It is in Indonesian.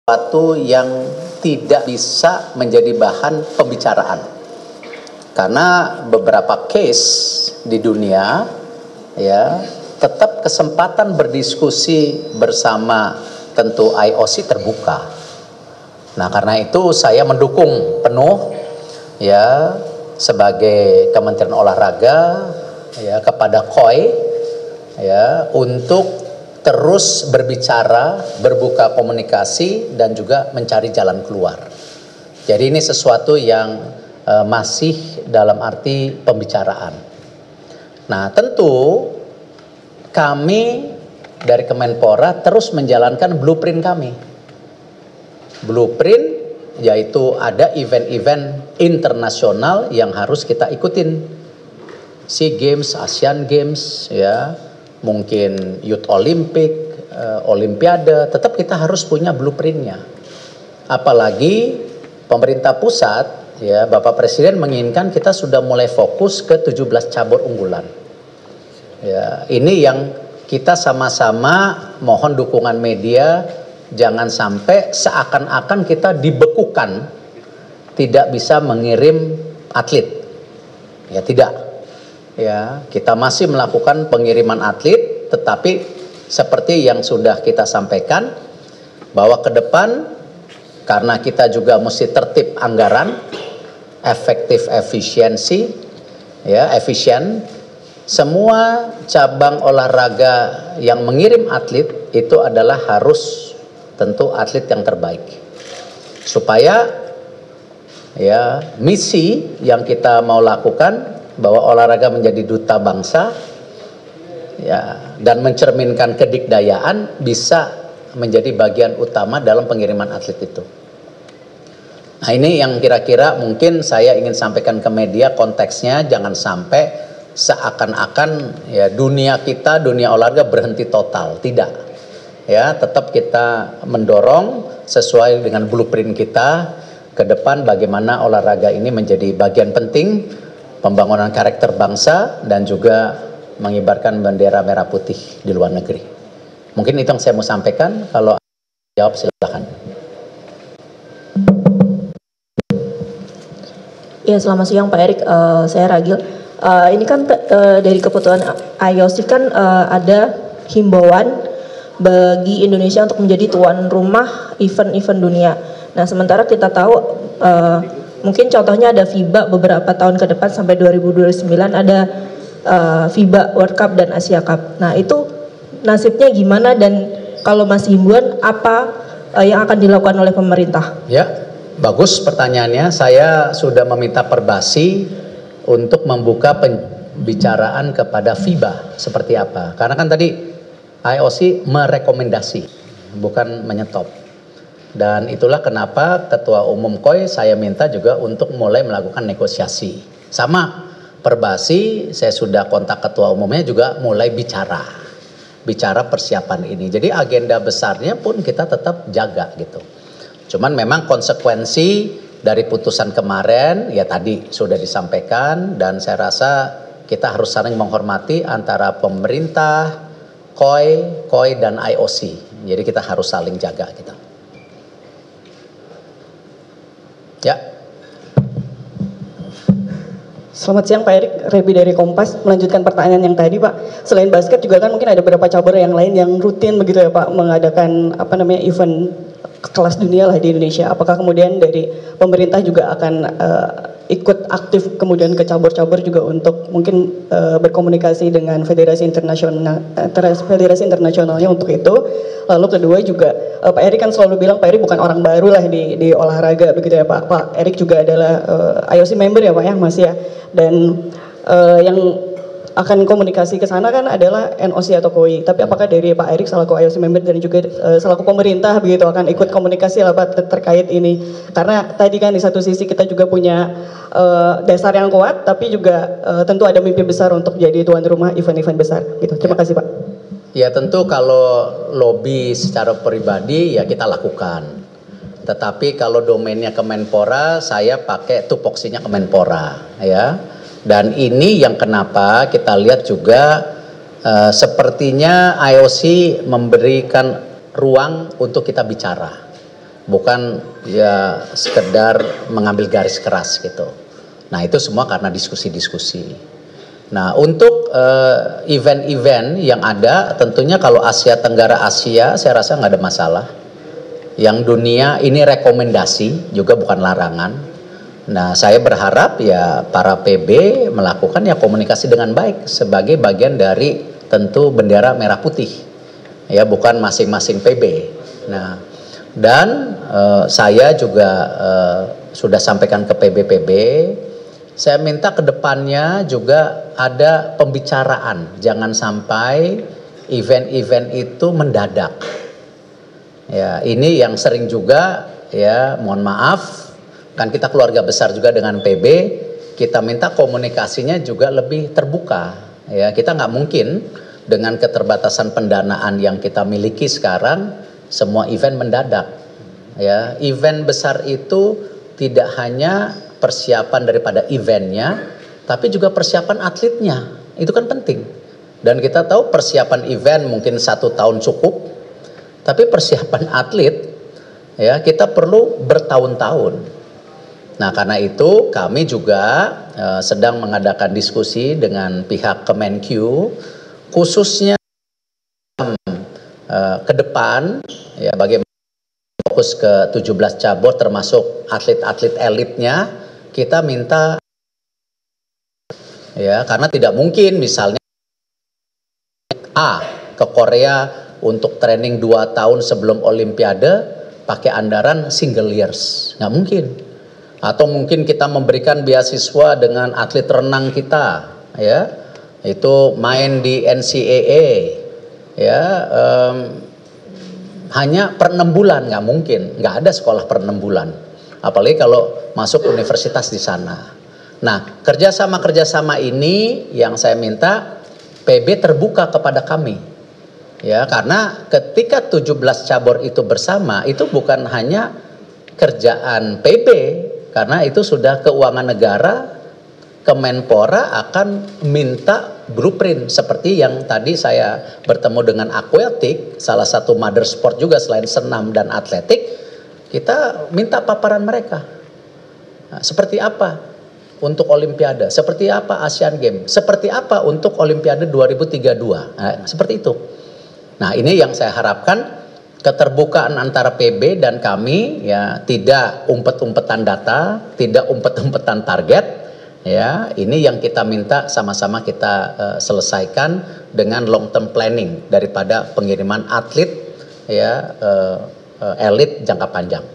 sesuatu yang tidak bisa menjadi bahan pembicaraan. Karena beberapa case di dunia ya tetap kesempatan berdiskusi bersama tentu IOC terbuka. Nah, karena itu saya mendukung penuh ya sebagai Kementerian Olahraga ya kepada KOI ya untuk terus berbicara, berbuka komunikasi dan juga mencari jalan keluar. Jadi ini sesuatu yang masih dalam arti pembicaraan. Nah, tentu kami dari Kemenpora terus menjalankan blueprint kami. Blueprint yaitu ada event-event internasional yang harus kita ikutin. SEA Games, Asian Games, ya, mungkin Youth Olympic, Olimpiade, tetap kita harus punya blueprintnya. Apalagi pemerintah pusat, ya, Bapak Presiden menginginkan kita sudah mulai fokus ke 17 cabur unggulan. Ya, ini yang kita sama-sama mohon dukungan media, jangan sampai seakan-akan kita dibekukan tidak bisa mengirim atlet. Ya, tidak. Ya, kita masih melakukan pengiriman atlet, tetapi seperti yang sudah kita sampaikan bahwa ke depan karena kita juga mesti tertib anggaran, efektif efisiensi, ya, efisien. Semua cabang olahraga yang mengirim atlet itu adalah harus tentu atlet yang terbaik. Supaya ya misi yang kita mau lakukan bahwa olahraga menjadi duta bangsa ya dan mencerminkan kedikdayaan bisa menjadi bagian utama dalam pengiriman atlet itu. Nah, ini yang kira-kira mungkin saya ingin sampaikan ke media konteksnya, jangan sampai seakan-akan ya dunia kita, dunia olahraga berhenti total. Tidak. Ya, tetap kita mendorong sesuai dengan blueprint kita ke depan bagaimana olahraga ini menjadi bagian penting pembangunan karakter bangsa dan juga mengibarkan bendera merah putih di luar negeri. Mungkin itu yang saya mau sampaikan. Kalau jawab silakan. Ya, selamat siang Pak Erik. Saya Ragil. Ini kan dari keputusan IOC kan ada himbauan bagi Indonesia untuk menjadi tuan rumah event-event dunia. Nah, sementara kita tahu mungkin contohnya ada FIBA beberapa tahun ke depan sampai 2029 ada FIBA World Cup dan Asia Cup. Nah, itu nasibnya gimana dan kalau masih himbauan apa yang akan dilakukan oleh pemerintah? Ya, bagus pertanyaannya. Saya sudah meminta Perbasi untuk membuka pembicaraan kepada FIBA seperti apa. Karena kan tadi IOC merekomendasi, bukan menyetop. Dan itulah kenapa Ketua Umum KOI saya minta juga untuk mulai melakukan negosiasi. Sama Perbasi, saya sudah kontak Ketua Umumnya juga mulai bicara persiapan ini. Jadi agenda besarnya pun kita tetap jaga gitu. Cuman memang konsekuensi dari putusan kemarin ya tadi sudah disampaikan dan saya rasa kita harus saling menghormati antara pemerintah, KOI dan IOC. Jadi kita harus saling jaga gitu. Ya. Selamat siang Pak Erik, Rebi dari Kompas. Melanjutkan pertanyaan yang tadi Pak. Selain basket juga kan mungkin ada beberapa cabur yang lain yang rutin begitu ya Pak mengadakan event kelas dunia lah di Indonesia. Apakah kemudian dari pemerintah juga akan ikut aktif kemudian ke cabur-cabur juga untuk mungkin berkomunikasi dengan federasi internasionalnya untuk itu. Lalu kedua juga Pak Erik kan selalu bilang Pak Erik bukan orang baru lah di olahraga begitu ya Pak. Pak Erik juga adalah IOC member ya Pak ya masih ya. Dan yang akan komunikasi ke sana kan adalah NOC atau KOI. Tapi apakah dari Pak Erik selaku IOC member dan juga selaku pemerintah begitu akan ikut komunikasi lah Pak terkait ini? Karena tadi kan di satu sisi kita juga punya dasar yang kuat, tapi juga tentu ada mimpi besar untuk jadi tuan rumah event-event besar. Gitu. Terima kasih Pak. Ya tentu kalau lobby secara pribadi ya kita lakukan. Tetapi kalau domainnya Kemenpora, saya pakai tupoksinya Kemenpora ya. Dan ini yang kenapa kita lihat juga sepertinya IOC memberikan ruang untuk kita bicara. bukan ya sekedar mengambil garis keras gitu. Nah itu semua karena diskusi-diskusi. Nah untuk event-event yang ada, tentunya kalau Asia Tenggara Asia saya rasa nggak ada masalah. Yang dunia ini rekomendasi juga bukan larangan. Nah saya berharap ya para PB melakukan ya komunikasi dengan baik sebagai bagian dari tentu bendera merah putih, ya bukan masing-masing PB. Nah dan saya juga sudah sampaikan ke PB-PB, saya minta ke depannya juga ada pembicaraan, jangan sampai event-event itu mendadak. Ya, ini yang sering juga ya, mohon maaf, kan kita keluarga besar juga dengan PB, kita minta komunikasinya juga lebih terbuka. Ya, kita nggak mungkin dengan keterbatasan pendanaan yang kita miliki sekarang, semua event mendadak. Ya, event besar itu tidak hanya persiapan daripada eventnya, tapi juga persiapan atletnya. Itu kan penting. Dan kita tahu persiapan event mungkin 1 tahun cukup, tapi persiapan atlet ya kita perlu bertahun-tahun. Nah karena itu kami juga sedang mengadakan diskusi dengan pihak Kemenq, khususnya ke depan ya bagaimana fokus ke 17 cabur termasuk atlet-atlet elitnya, kita minta ya karena tidak mungkin misalnya ke Korea untuk training 2 tahun sebelum Olimpiade pakai andaran single years, nggak mungkin. Atau mungkin kita memberikan beasiswa dengan atlet renang kita, ya itu main di NCAA, ya hanya per 6 bulan, nggak mungkin, nggak ada sekolah per 6 bulan. Apalagi kalau masuk universitas di sana. Nah kerjasama ini yang saya minta PB terbuka kepada kami. Ya, karena ketika 17 cabur itu bersama, itu bukan hanya kerjaan PB, karena itu sudah keuangan negara, Kemenpora akan minta blueprint seperti yang tadi saya bertemu dengan Aquatic, salah satu mother sport juga selain senam dan atletik, kita minta paparan mereka. Nah, seperti apa untuk Olimpiade, seperti apa Asian Games, seperti apa untuk Olimpiade 2032, nah, seperti itu. Nah ini yang saya harapkan, keterbukaan antara PB dan kami ya tidak umpet-umpetan data, tidak umpet-umpetan target ya. Ini yang kita minta sama-sama kita selesaikan dengan long term planning daripada pengiriman atlet ya elit jangka panjang.